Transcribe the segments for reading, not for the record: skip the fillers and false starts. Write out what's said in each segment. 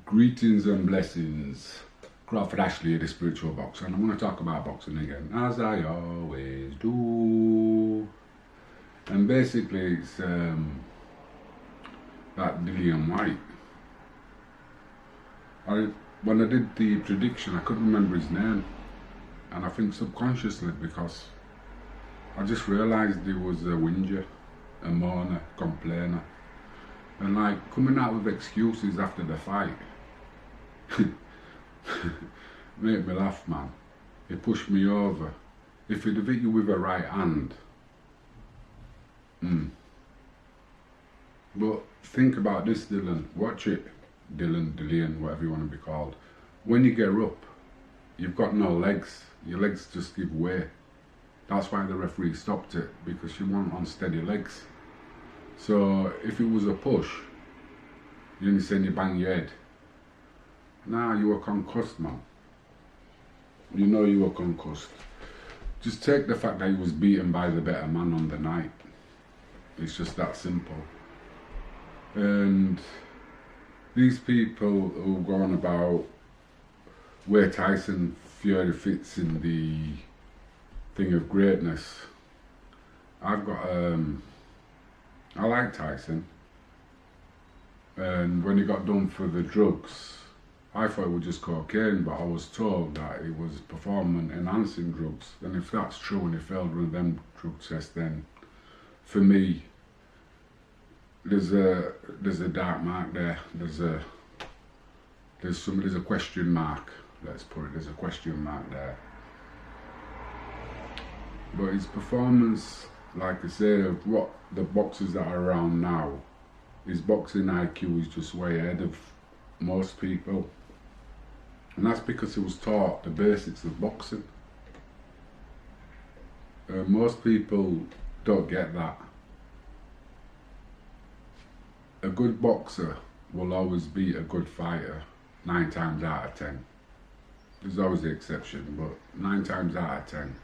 Greetings and blessings. Crawford Ashley, the spiritual boxer, and I want to talk about boxing again, as I always do. And basically, it's that Dillian Whyte. When I did the prediction, I couldn't remember his name, and I think subconsciously because I just realised he was a whinger, a moaner, complainer, and like coming out with excuses after the fight. Made me laugh, man. He pushed me over. If he'd have hit you with a right hand, But think about this, Dylan. Watch it, Dillian, whatever you want to be called. When you get up, you've got no legs. Your legs just give way. That's why the referee stopped it, because you want unsteady legs. So if it was a push, you only saying you bang your head. Nah, you were concussed, man. You know you were concussed. Just take the fact that he was beaten by the better man on the night. It's just that simple. And these people who go on about where Tyson Fury fits in the thing of greatness, I like Tyson, and when he got done for the drugs, I thought it was just cocaine, but I was told that it was performance enhancing drugs. And if that's true and he failed one of them drug tests, then for me there's a dark mark there. There's a question mark, let's put it. There's a question mark there. But his performance, like I say, of what the boxers that are around now, his boxing IQ is just way ahead of most people. And that's because he was taught the basics of boxing. Most people don't get that. A good boxer will always be a good fighter 9 times out of 10. There's always the exception, but 9 times out of 10,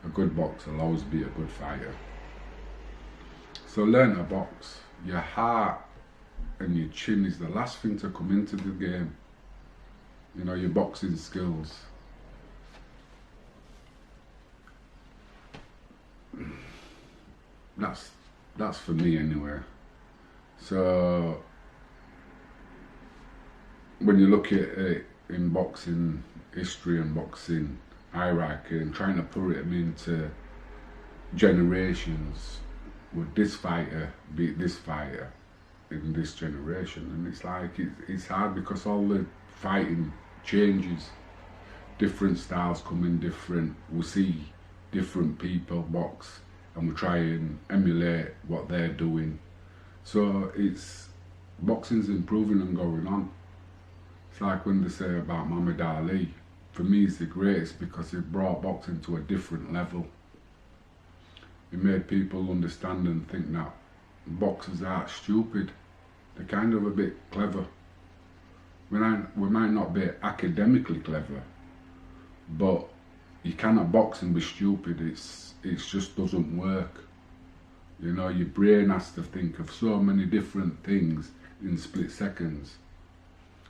a good boxer will always be a good fighter. So learn to box. Your heart and your chin is the last thing to come into the game. You know, your boxing skills. That's for me anyway. So when you look at it in boxing history and boxing hierarchy and trying to put it into generations, would this fighter beat this fighter in this generation? And it's like it's hard because all the fighting changes, different styles come in different, we see different people box and we try and emulate what they're doing. So boxing's improving and going on. It's like when they say about Muhammad Ali, for me he's the greatest because he brought boxing to a different level. He made people understand and think that boxers aren't stupid, they're kind of a bit clever. We might not be academically clever, but you cannot box and be stupid. It just doesn't work. You know, your brain has to think of so many different things in split seconds.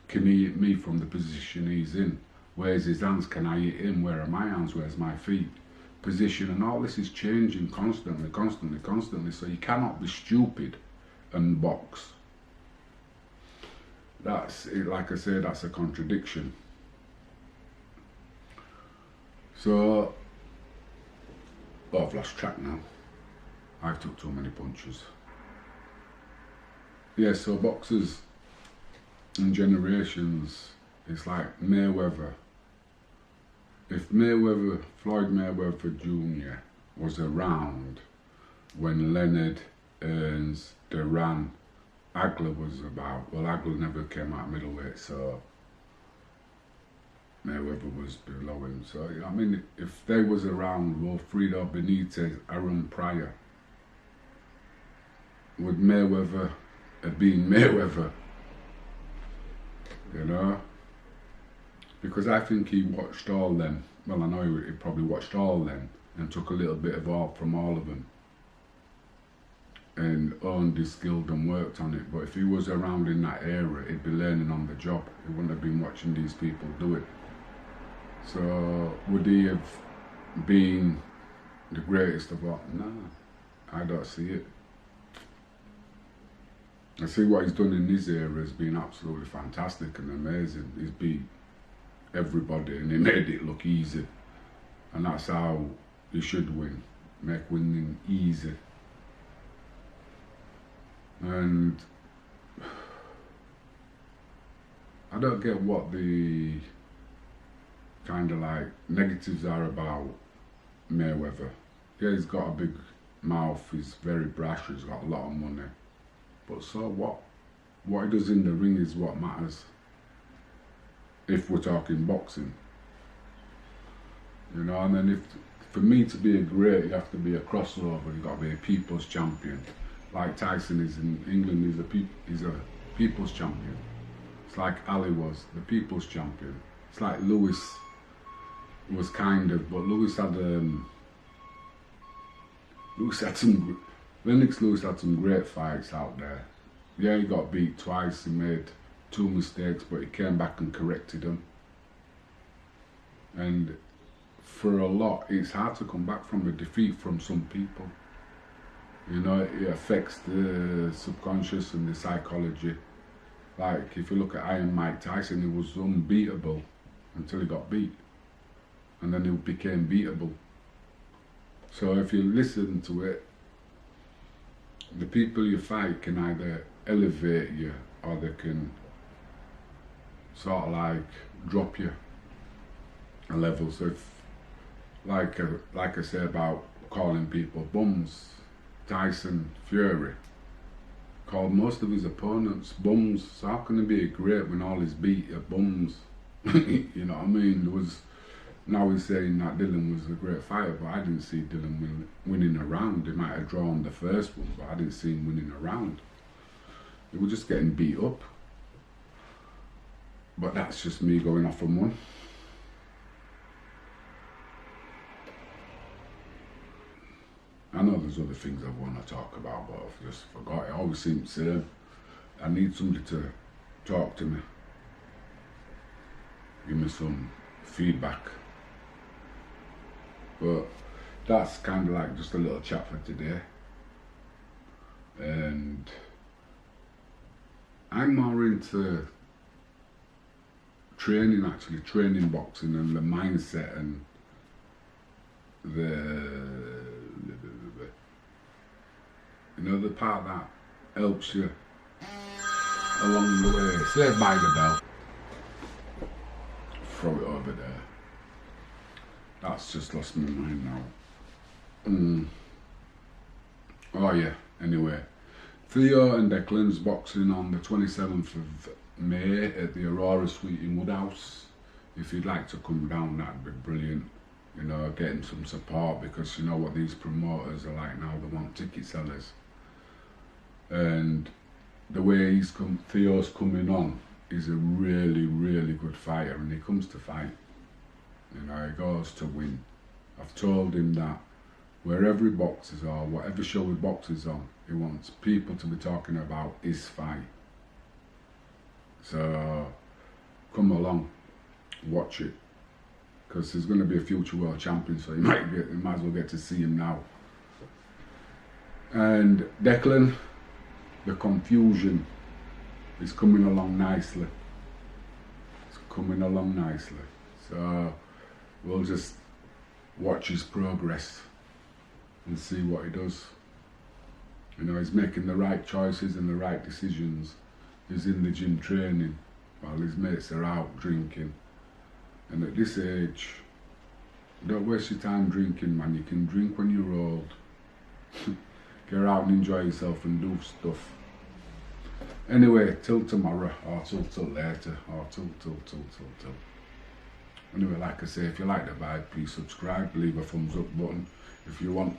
Can he hit me from the position he's in? Where's his hands? Can I hit him? Where are my hands? Where's my feet? Position, and all this is changing constantly. So you cannot be stupid and box. That's it. Like I say, that's a contradiction. So, I've lost track now. I've took too many punches. Yeah, so boxers and generations, it's like Mayweather. If Floyd Mayweather Jr. was around when Leonard, Earns, Duran, Hagler was about, well, Hagler never came out middleweight, so Mayweather was below him. So, I mean, if they was around, Wilfredo Benitez, Aaron Pryor, would Mayweather have been Mayweather? You know? Because I think he watched all them. Well, I know he probably watched all them and took a little bit of all from all of them. and owned his skill and worked on it. But if he was around in that era, he'd be learning on the job. He wouldn't have been watching these people do it. So would he have been the greatest of all? No, I don't see it. I see what he's done in his era has been absolutely fantastic and amazing. He's beat everybody and he made it look easy. And that's how you should win. Make winning easy. And I don't get what the kind of like negatives are about Mayweather. Yeah, he's got a big mouth, he's very brash, he's got a lot of money. But so what? What he does in the ring is what matters. If we're talking boxing. You know, and then if for me to be a great, you have to be a crossover, you've got to be a people's champion. Like Tyson is in England, he's a people's champion. It's like Ali was, the people's champion. It's like Lewis was kind of, but Lewis had some, Lennox Lewis had some great fights out there. Yeah, he got beat twice, he made 2 mistakes, but he came back and corrected them. And for a lot, it's hard to come back from a defeat from some people. You know, it affects the subconscious and the psychology. Like, if you look at Iron Mike Tyson, he was unbeatable until he got beat. And then he became beatable. So if you listen to it, the people you fight can either elevate you or they can sort of like drop you a level. So if, like I say about calling people bums, Tyson, Fury, called most of his opponents bums. So how can he be great when all his beat are bums? You know what I mean? Now he's saying that Dylan was a great fighter, but I didn't see Dylan winning a round. He might have drawn the first one, but I didn't see him winning a round. He was just getting beat up. But that's just me going off on one. I know there's other things I want to talk about, but I've just forgot. It always seems the same. I need somebody to talk to me. Give me some feedback. But that's kind of like just a little chat for today. And I'm more into training, actually, training boxing and the mindset and the part that helps you along the way. Saved by the bell. Throw it over there. That's just lost my mind now. Oh yeah, anyway. Theo and Declan's boxing on the 27th of May at the Aurora Suite in Woodhouse. If you'd like to come down, that'd be brilliant. You know, getting some support, because you know what these promoters are like now, they want ticket sellers. And the way Theo's coming on, he's a really, really good fighter, and he comes to fight. You know, he goes to win. I've told him that wherever he boxes or whatever show he boxes on, he wants people to be talking about his fight. So come along, watch it, because he's going to be a future world champion, so you might as well get to see him now. And Declan, the confusion is coming along nicely. It's coming along nicely. So we'll just watch his progress and see what he does. You know, he's making the right choices and the right decisions. He's in the gym training while his mates are out drinking. And at this age, don't waste your time drinking, man. You can drink when you're old. Get out and enjoy yourself and do stuff. Anyway, till tomorrow, or till later, or till. Anyway, like I say, if you like the vibe, please subscribe, leave a thumbs up button. If you want